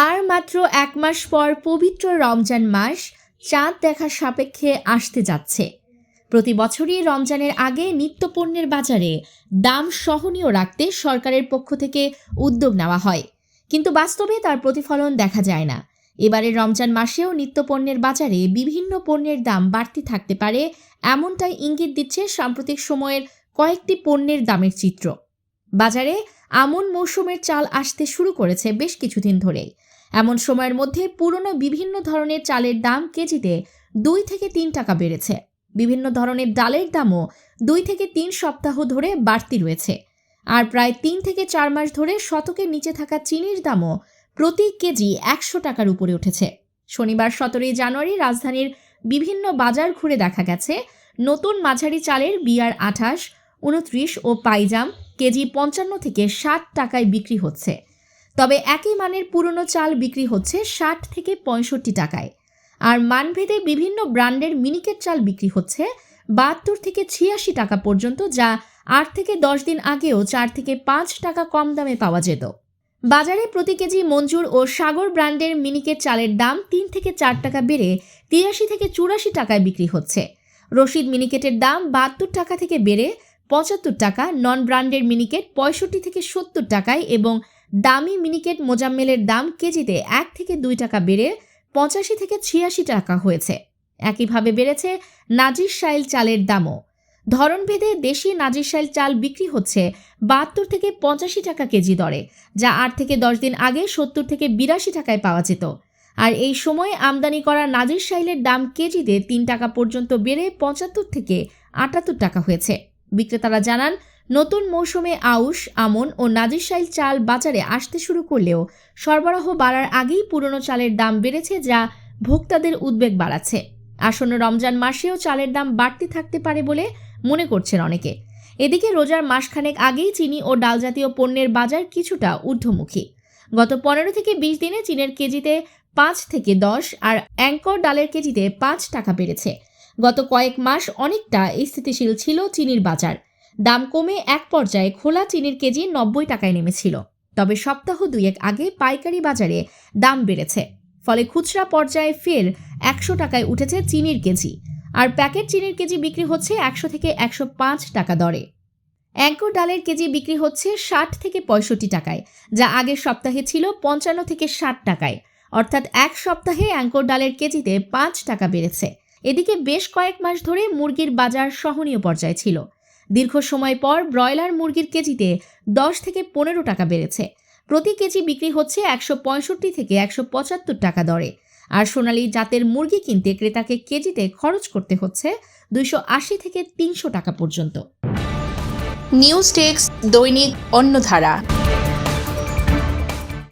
আর মাত্র এক মাস পর পবিত্র রমজান মাস চাঁদ দেখার সাপেক্ষে আসতে যাচ্ছে। প্রতি বছরই রমজানের আগে নিত্যপণ্যের বাজারে দাম সহনীয় রাখতে সরকারের পক্ষ থেকে উদ্যোগ নেওয়া হয়, কিন্তু বাস্তবে তার প্রতিফলন দেখা যায় না। এবারের রমজান মাসেও নিত্যপণ্যের বাজারে বিভিন্ন পণ্যের দাম বাড়তি থাকতে পারে, এমনটাই ইঙ্গিত দিচ্ছে সাম্প্রতিক সময়ের কয়েকটি পণ্যের দামের চিত্র। বাজারে আমন মৌসুমের চাল আসতে শুরু করেছে বেশ কিছুদিন ধরেই। এমন সময়ের মধ্যে পুরনো বিভিন্ন ধরনের চালের দাম কেজিতে 2 থেকে 3 টাকা বেড়েছে। বিভিন্ন ধরনের ডালের দামও 2 থেকে 3 সপ্তাহ ধরে বাড়তি রয়েছে। আর প্রায় 3 থেকে 4 মাস ধরে শতকের নিচে থাকা চিনির দামও প্রতি কেজি 100 টাকার উপরে উঠেছে। শনিবার 17 জানুয়ারি রাজধানীর বিভিন্ন বাজার ঘুরে দেখা গেছে নতুন মাঝারি চালের বিআর 28, 29 ও পাইজাম কেজি 55 থেকে 60 টাকায় বিক্রি হচ্ছে। তবে একই মানের পুরনো চাল বিক্রি হচ্ছে 60 থেকে 65 টাকায়। আর মানভেদে বিভিন্ন ব্র্যান্ডের মিনিকেট চাল বিক্রি হচ্ছে 72 থেকে 86 টাকা পর্যন্ত, যা 8 থেকে 10 দিন আগেও 4 থেকে 5 টাকা কম দামে পাওয়া যেত। বাজারে প্রতি কেজি মঞ্জুর ও সাগর ব্র্যান্ডের মিনিকেট চালের দাম 3 থেকে 4 টাকা বেড়ে 83 থেকে 84 টাকায় বিক্রি হচ্ছে। রশিদ মিনিকেটের দাম 72 টাকা থেকে বেড়ে 75 টাকা, নন ব্র্যান্ডের মিনিকেট 65 থেকে 70 টাকায় এবং দামি মিনিকেট মোজাম্মেলের দাম কেজিতে 1 থেকে 2 টাকা বেড়ে 85 থেকে 86 টাকা হয়েছে। একইভাবে বেড়েছে নাজিরশাইল চালের দামও। ধরনভেদে দেশি নাজিরশাইল চাল বিক্রি হচ্ছে 72 থেকে 85 টাকা কেজি দরে, যা 8 থেকে 10 দিন আগে 70 থেকে 82 টাকায় পাওয়া যেত। আর এই সময় আমদানি করা নাজিরশাইলের দাম কেজিতে 3 টাকা পর্যন্ত বেড়ে 75 থেকে 78 টাকা হয়েছে। বিক্রেতারা জানান, নতুন মৌসুমে আউশ, আমন ও নাজিরশাইল চাল বাজারে আসতে শুরু করলেও সরবরাহ বাড়ার আগেই পুরনো চালের দাম বেড়েছে, যা ভোক্তাদের উদ্বেগ বাড়াচ্ছে। আসন্ন রমজান মাসেও চালের দাম বাড়তি থাকতে পারে বলে মনে করছেন অনেকে। এদিকে রোজার মাসখানেক আগেই চিনি ও ডাল জাতীয় পণ্যের বাজার কিছুটা ঊর্ধ্বমুখী। গত 15 থেকে 20 দিনে চিনের কেজিতে 5 থেকে 10 আর অ্যাঙ্কর ডালের কেজিতে 5 টাকা বেড়েছে। গত কয়েক মাস অনেকটা স্থিতিশীল ছিল চিনির বাজার। দাম কমে এক পর্যায়ে খোলা চিনির কেজি 90 টাকায় নেমেছিল। তবে সপ্তাহ দুয়েক আগে পাইকারি বাজারে দাম বেড়েছে, ফলে খুচরা পর্যায়ে ফের 100 টাকায় উঠেছে চিনির কেজি। আর প্যাকেট চিনির কেজি বিক্রি হচ্ছে 100 থেকে 105 টাকা দরে। অ্যাঙ্কর ডালের কেজি বিক্রি হচ্ছে 60 থেকে 65 টাকায়, যা আগের সপ্তাহে ছিল 55 থেকে 60 টাকায়। অর্থাৎ এক সপ্তাহে অ্যাঙ্কর ডালের কেজিতে 5 টাকা বেড়েছে। এদিকে বেশ কয়েক মাস ধরে মুরগির বাজার সহনীয় পর্যায়ে ছিল। দীর্ঘ সময় পর ব্রয়লার মুরগির কেজিতে 10 থেকে 15 টাকা বেড়েছে। প্রতি কেজি বিক্রি হচ্ছে 165 থেকে 175 টাকা দরে। আর সোনালী জাতের মুরগি কিনতে ক্রেতাকে কেজিতে খরচ করতে হচ্ছে 280 থেকে 300 টাকা পর্যন্ত। নিউজ টেক্স, দৈনিক অন্যধারা।